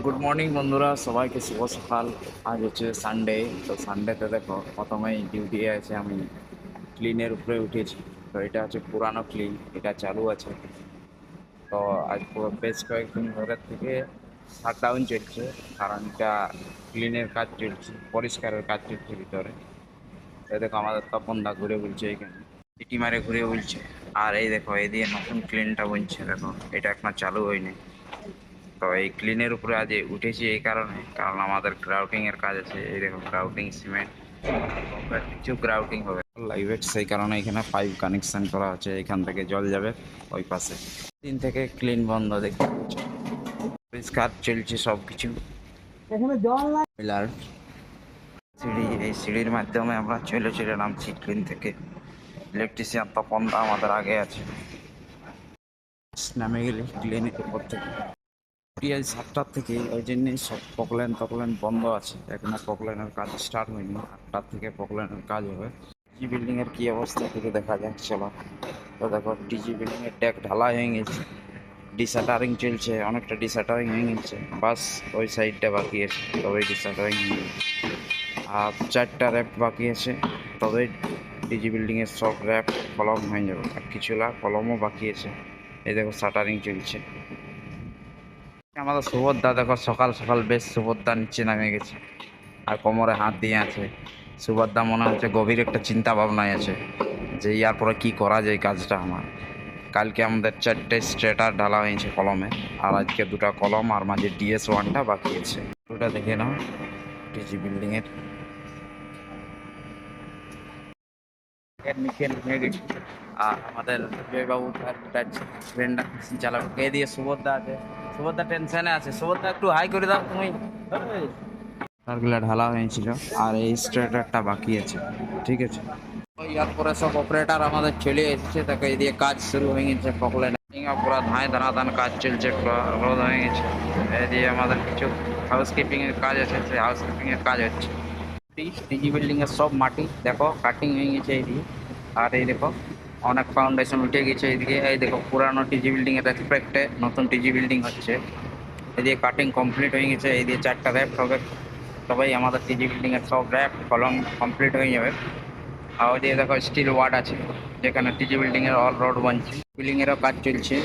Good morning বন্ধুরা, সবাইকে শুভ সকাল। আজ হচ্ছে সানডে। তো সানডেতে দেখো প্রথমেই ডিউটি আছে, আমি ক্লিনের উপরে উঠেছি। তো এটা হচ্ছে পুরানো ক্লিন, এটা চালু আছে। তো আজ বেশ কয়েকদিন ধরে থেকে শাটডাউন চলছে, কারণ এটা ক্লিনের কাজ চলছে, পরিষ্কারের কাজ চলছে ভিতরে। এই দেখো আমাদের তপন দা ঘুরে বলছে এখানে, সিটি মারে ঘুরে বলছে। আর এই দেখো এই দিয়ে নতুন ক্লিনটা বলছে, দেখো এটা এখনো চালু হয়নি। তো এই ক্লিনের উপরে আজ উঠেছি এই কারণে, কারণ আমাদের গ্রাউটিং এর কাজ আছে। এই দেখো গ্রাউটিং সিমেন্ট, কিছু গ্রাউটিং হবে লাইভে, সেই কারণে এখানে পাইপ কানেকশন করা আছে। এখান থেকে জল যাবে ওই পাশে। দিন থেকে ক্লিন বন্ধ, দেখতে পাচ্ছ। পরিষ্কার চলছে সব কিছু। এখানে জল নাই। পিলার, সিঁড়ি, এই সিঁড়ির মাধ্যমে আমরা চলে চলে নামছি ক্লিন থেকে। ইলেকট্রিশিয়ান তপন দা আমাদের আগে আছে। নামে গেলে ক্লিনের উপর থেকে আজ 7টার থেকে, ওই জন্যই সব পকলেন তকলেন বন্ধ আছে। এখনো পকলেনের কাজ স্টার্ট হয়নি, 8টার থেকে পকলেনের কাজ হবে। টিজি বিল্ডিং এর কি অবস্থা থেকে দেখা যাক, চলো। তো দেখো টিজি বিল্ডিং এর ডেক ঢালাই হয়ে গেছে, ডিসাটারিং চলছে, অনেকটা ডিসাটারিং হয়ে গেছে। বাস ওই সাইডটা বাকি আছে, তবে ডিসাটারিং হয়ে গেছে। আর 4টা র্যাপ বাকি আছে, তবে টিজি বিল্ডিং এর সব র্যাপ কলম হয়ে যাবে। আর কিছুলা কলমও বাকি আছে। এই দেখো শাটারিং চলছে। আমাদের সুভদ্রা দেখো সকাল সকাল বেশ সুভদ্রা নিচে নামে গেছে, আর কোমরে হাত দিয়ে আছে। সুভদ্রা মনে হচ্ছে গভীর একটা চিন্তা ভাবনায় আছে, যে ইয়ার পরে কি করা যায় কাজটা আমার। কালকে আমাদের 4টে স্ট্রেটার ঢালা হয়েছে কলমে, আর আজকে 2টা কলম, আর মাঝে DS1টা বাকি আছে। ওটা দেখে নাও টিজি বিল্ডিং এর নিচে নেমে গেছি। আর আমাদের জয়বাবু তার ট্রেনটা চালাবে, কে দিয়ে সুভদ্রা আছে। সুভদ্রা টেনশনে আছে, সুভদ্রা একটু হাই করে দাও তুমি। তারগুলা ঢালা হয়েছিল, আর এই স্ট্রেটারটা বাকি আছে, ঠিক আছে। তো ইয়ার পরে সব অপারেটর আমাদের চলে এসেছে, তাকে এই দিয়ে কাজ শুরু হয়ে গেছে। পকলে পুরো ধাঁয় দানাদান কাজ চলছে, পুরো রোদ হয়ে গেছে। এই দিয়ে আমাদের কিছু হাউসকিপিং এর কাজ আছে, সেই হাউসকিপিং এর কাজ হচ্ছে। টিজি বিল্ডিং এর সব মাটি দেখো কাটিং হয়ে গেছে এই দিয়ে। আর এই দেখো অনেক ফাউন্ডেশন উঠে গেছে এইদিকে। এই দেখো পুরানো টিজি বিল্ডিং এর রেসপেক্টে নতুন টিজি বিল্ডিং হচ্ছে। এই দিয়ে কাটিং কমপ্লিট হয়ে গেছে, এই দিয়ে 4টা র্যাপ হবে। তবেই আমাদের টিজি বিল্ডিং এর সব র্যাপ কলম কমপ্লিট হয়ে যাবে। আর ওই দিয়ে দেখো স্টিল ওয়ার্ড আছে, যেখানে টিজি বিল্ডিং এর অল রোড বানছে। বিল্ডিং এরও কাজ চলছে,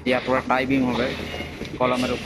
দিয়ে পুরো টাইপিং হবে কলমের উপরে।